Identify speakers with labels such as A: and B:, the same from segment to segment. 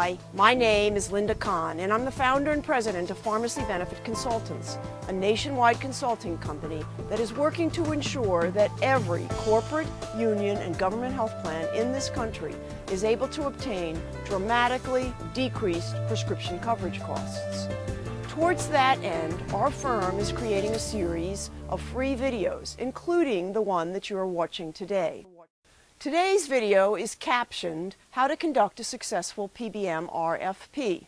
A: Hi, my name is Linda Cahn, and I'm the founder and president of Pharmacy Benefit Consultants, a nationwide consulting company that is working to ensure that every corporate, union, and government health plan in this country is able to obtain dramatically decreased prescription coverage costs. Towards that end, our firm is creating a series of free videos, including the one that you are watching today. Today's video is captioned, How to Conduct a Successful PBM RFP.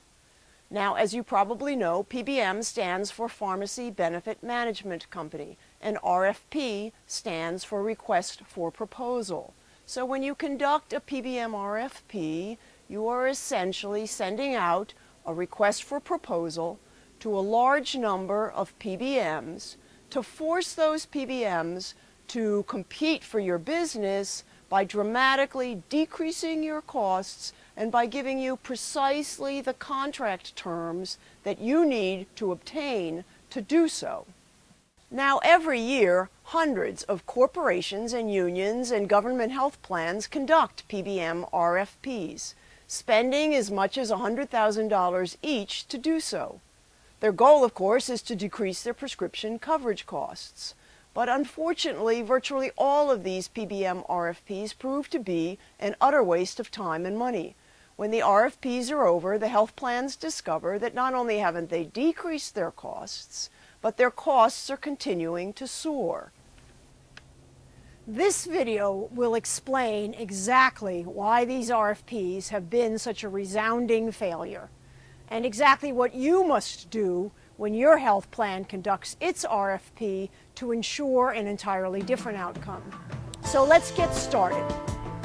A: Now, as you probably know, PBM stands for Pharmacy Benefit Management Company, and RFP stands for Request for Proposal. So when you conduct a PBM RFP, you are essentially sending out a request for proposal to a large number of PBMs to force those PBMs to compete for your business by dramatically decreasing your costs and by giving you precisely the contract terms that you need to obtain to do so. Now, every year, hundreds of corporations and unions and government health plans conduct PBM RFPs, spending as much as $100,000 each to do so. Their goal, of course, is to decrease their prescription coverage costs. But unfortunately, virtually all of these PBM RFPs prove to be an utter waste of time and money. When the RFPs are over, the health plans discover that not only haven't they decreased their costs, but their costs are continuing to soar. This video will explain exactly why these RFPs have been such a resounding failure, and exactly what you must do when your health plan conducts its RFP to ensure an entirely different outcome. So let's get started.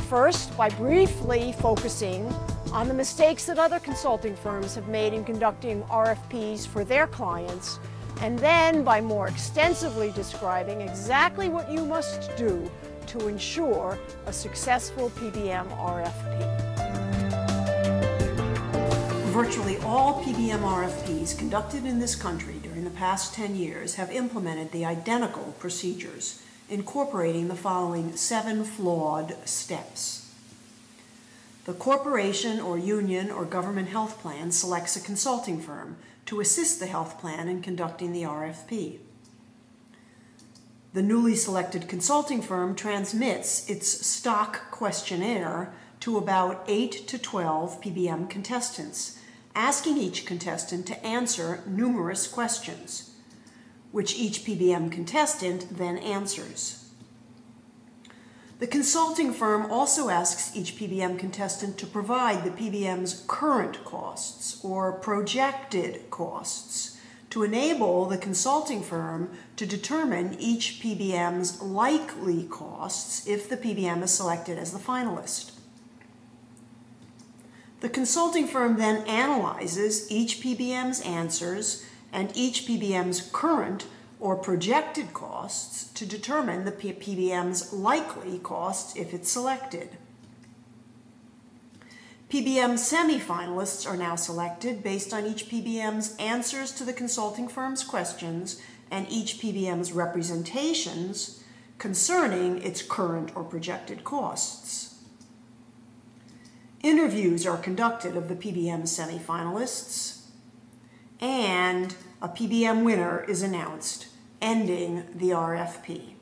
A: First, by briefly focusing on the mistakes that other consulting firms have made in conducting RFPs for their clients, and then by more extensively describing exactly what you must do to ensure a successful PBM RFP. Virtually all PBM RFPs conducted in this country during the past 10 years have implemented the identical procedures, incorporating the following 7 flawed steps. The corporation or union or government health plan selects a consulting firm to assist the health plan in conducting the RFP. The newly selected consulting firm transmits its stock questionnaire to about 8 to 12 PBM contestants, asking each contestant to answer numerous questions, which each PBM contestant then answers. The consulting firm also asks each PBM contestant to provide the PBM's current costs or projected costs to enable the consulting firm to determine each PBM's likely costs if the PBM is selected as the finalist. The consulting firm then analyzes each PBM's answers and each PBM's current or projected costs to determine the PBM's likely costs if it's selected. PBM semi-finalists are now selected based on each PBM's answers to the consulting firm's questions and each PBM's representations concerning its current or projected costs. Interviews are conducted of the PBM semi-finalists, and a PBM winner is announced, ending the RFP.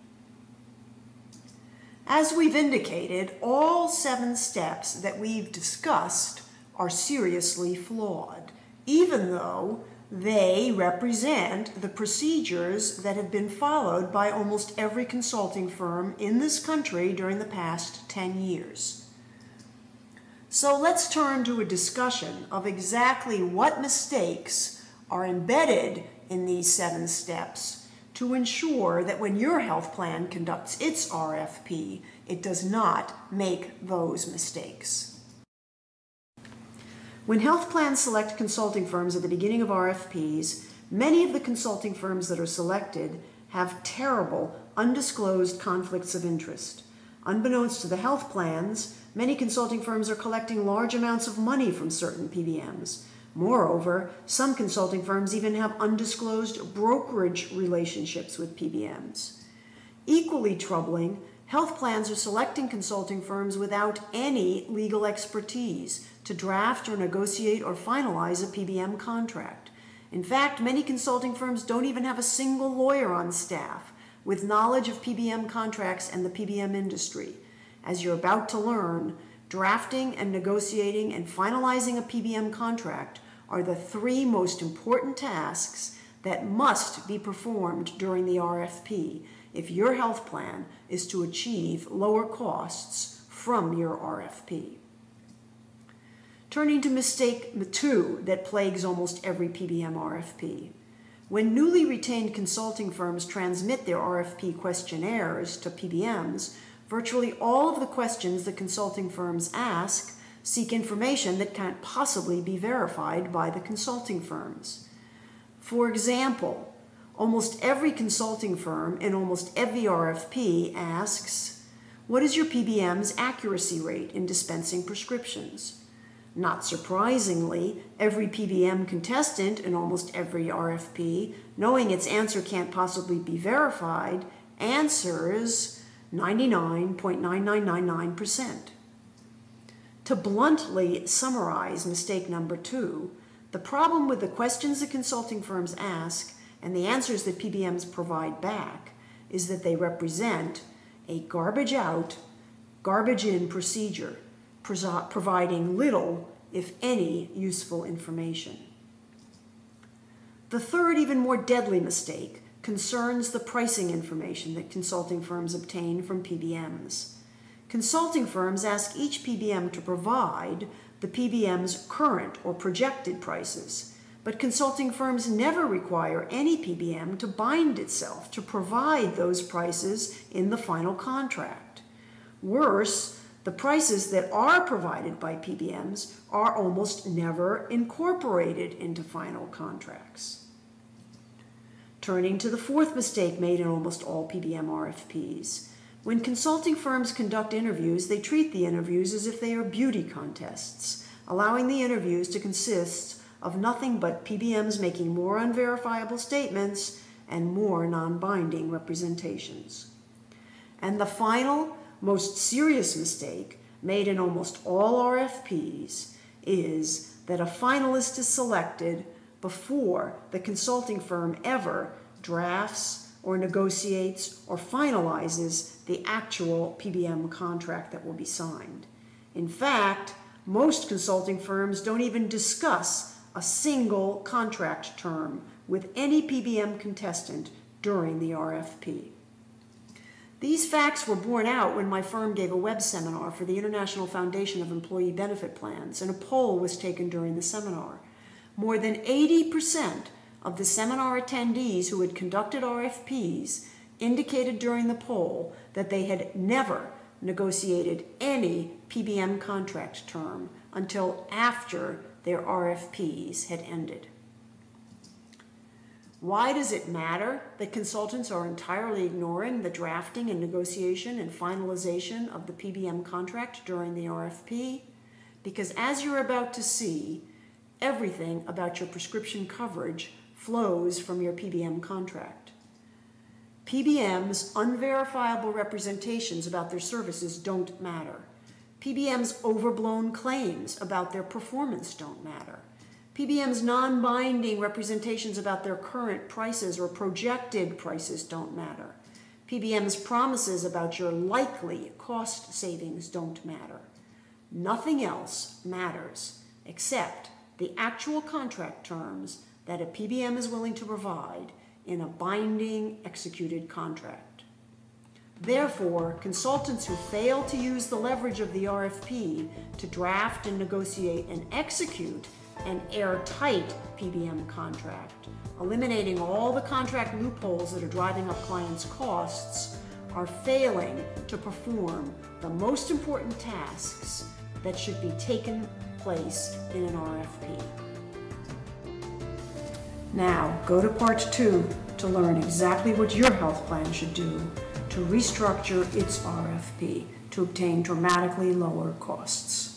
A: As we've indicated, all 7 steps that we've discussed are seriously flawed, even though they represent the procedures that have been followed by almost every consulting firm in this country during the past 10 years. So let's turn to a discussion of exactly what mistakes are embedded in these 7 steps to ensure that when your health plan conducts its RFP, it does not make those mistakes. When health plans select consulting firms at the beginning of RFPs, many of the consulting firms that are selected have terrible, undisclosed conflicts of interest. Unbeknownst to the health plans, many consulting firms are collecting large amounts of money from certain PBMs. Moreover, some consulting firms even have undisclosed brokerage relationships with PBMs. Equally troubling, Health plans are selecting consulting firms without any legal expertise to draft or negotiate or finalize a PBM contract. In fact, many consulting firms don't even have a single lawyer on staff with knowledge of PBM contracts and the PBM industry. As you're about to learn, drafting and negotiating and finalizing a PBM contract are the three most important tasks that must be performed during the RFP if your health plan is to achieve lower costs from your RFP. Turning to mistake 2 that plagues almost every PBM RFP. When newly retained consulting firms transmit their RFP questionnaires to PBMs, virtually all of the questions the consulting firms ask seek information that can't possibly be verified by the consulting firms. For example, almost every consulting firm in almost every RFP asks, what is your PBM's accuracy rate in dispensing prescriptions? Not surprisingly, every PBM contestant in almost every RFP, knowing its answer can't possibly be verified, answers 99.9999%. To bluntly summarize mistake number 2, the problem with the questions the consulting firms ask and the answers that PBMs provide back is that they represent a garbage out, garbage in procedure, providing little, if any, useful information. The third, even more deadly mistake concerns the pricing information that consulting firms obtain from PBMs. Consulting firms ask each PBM to provide the PBM's current or projected prices, but consulting firms never require any PBM to bind itself to provide those prices in the final contract. Worse, the prices that are provided by PBMs are almost never incorporated into final contracts. Turning to the fourth mistake made in almost all PBM RFPs. When consulting firms conduct interviews, they treat the interviews as if they are beauty contests, allowing the interviews to consist of nothing but PBMs making more unverifiable statements and more non-binding representations. And the final, most serious mistake made in almost all RFPs is that a finalist is selected before the consulting firm ever drafts or negotiates or finalizes the actual PBM contract that will be signed. In fact, most consulting firms don't even discuss a single contract term with any PBM contestant during the RFP. These facts were borne out when my firm gave a web seminar for the International Foundation of Employee Benefit Plans, and a poll was taken during the seminar. More than 80% of the seminar attendees who had conducted RFPs indicated during the poll that they had never negotiated any PBM contract term until after their RFPs had ended. Why does it matter that consultants are entirely ignoring the drafting and negotiation and finalization of the PBM contract during the RFP? Because as you're about to see, everything about your prescription coverage flows from your PBM contract. PBM's unverifiable representations about their services don't matter. PBM's overblown claims about their performance don't matter. PBM's non-binding representations about their current prices or projected prices don't matter. PBM's promises about your likely cost savings don't matter. Nothing else matters except the actual contract terms that a PBM is willing to provide in a binding executed contract. Therefore, consultants who fail to use the leverage of the RFP to draft and negotiate and execute an airtight PBM contract, eliminating all the contract loopholes that are driving up clients' costs, are failing to perform the most important tasks that should be taken place in an RFP. Now, go to part 2 to learn exactly what your health plan should do to restructure its RFP to obtain dramatically lower costs.